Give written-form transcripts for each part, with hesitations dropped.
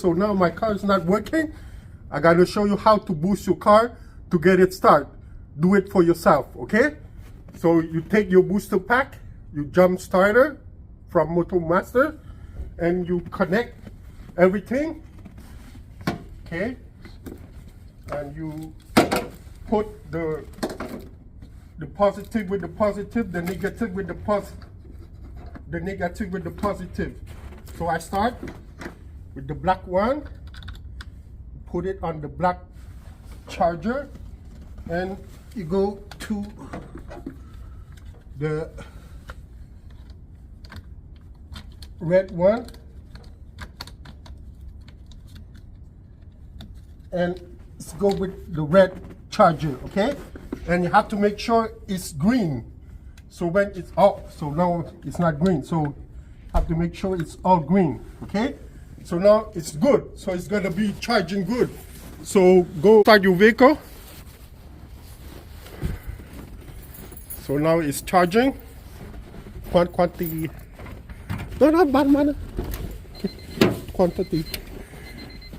So now my car is not working. I gotta show you how to boost your car to get it started. Do it for yourself, okay? So you take your booster pack, your jump starter from Motomaster, and you connect everything, okay? And you put the positive with the positive, the negative with the positive, the negative with the positive. So I start with the black one, put it on the black charger, and you go to the red one, and let's go with the red charger, okay? And you have to make sure it's green. So when it's off, so now it's not green, so you have to make sure it's all green, okay? So now it's good, so it's gonna be charging good. So go start your vehicle. So now it's charging. Quantity. No, not bad man. Quantity.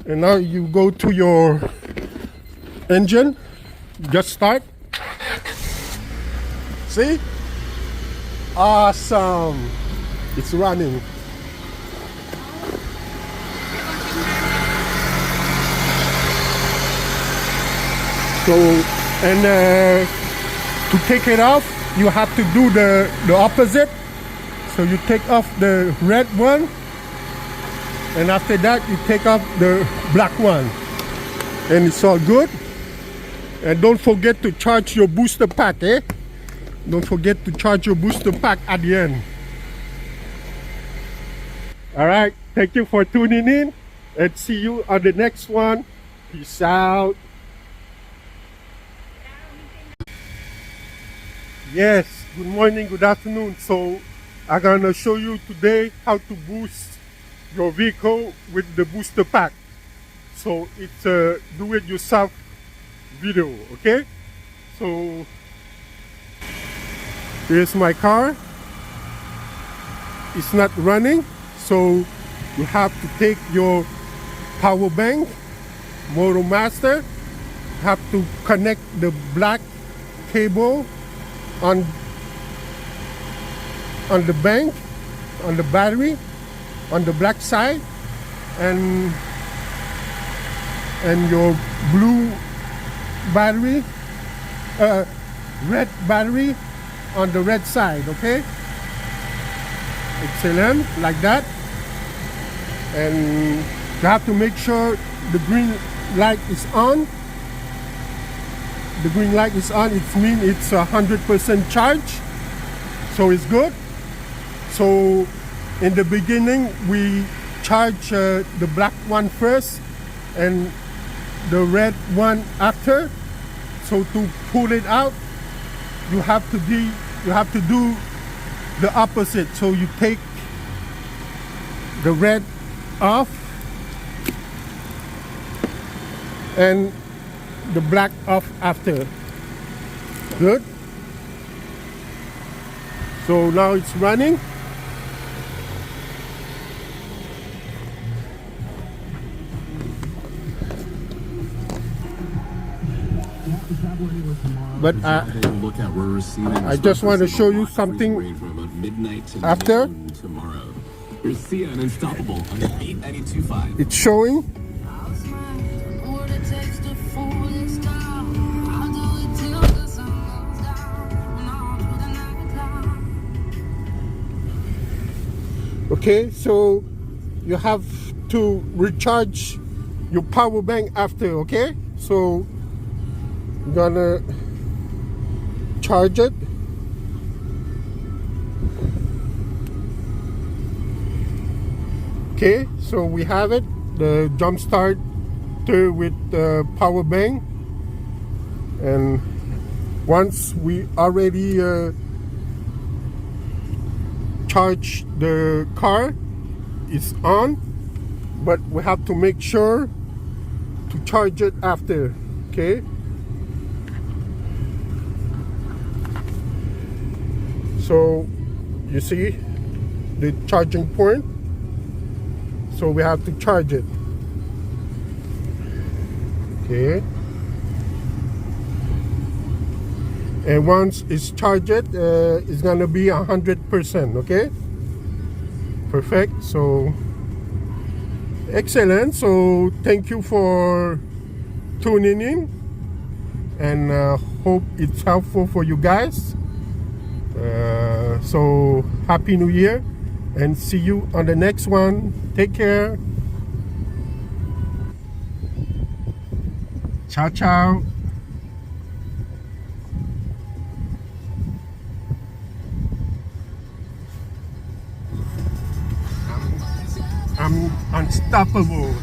And now you go to your engine. Just start. See? Awesome. It's running. So, and to take it off, you have to do the opposite. So you take off the red one, and after that you take off the black one, and it's all good. And don't forget to charge your booster pack, eh? Don't forget to charge your booster pack at the end. All right, thank you for tuning in, and see you on the next one. Peace out. Yes, good morning, good afternoon. So I'm gonna show you today how to boost your vehicle with the booster pack. So it's a do-it-yourself video, okay? So here's my car. It's not running, so you have to take your power bank, Motomaster. You have to connect the black cable on the bank, on the battery, on the black side, and your blue battery, red battery on the red side, okay? Excellent, like that. And you have to make sure the green light is on. The green light is on, it means it's 100% charged, so it's good. So in the beginning we charge the black one first and the red one after. So to pull it out, you have to do the opposite. So you take the red off and the black off after. Good. So now it's running. But I just want to show you something after. It's showing. Okay, so you have to recharge your power bank after, okay? So I'm gonna charge it. Okay, so we have it, the jump starter with the power bank. And once we already charge the car, it's on, but we have to make sure to charge it after, okay? So you see the charging point, so we have to charge it. Okay. And once it's charged, it's gonna be 100%. Okay. Perfect. So excellent. So thank you for tuning in, and hope it's helpful for you guys. So happy new year, and see you on the next one. Take care. Ciao ciao. I'm unstoppable.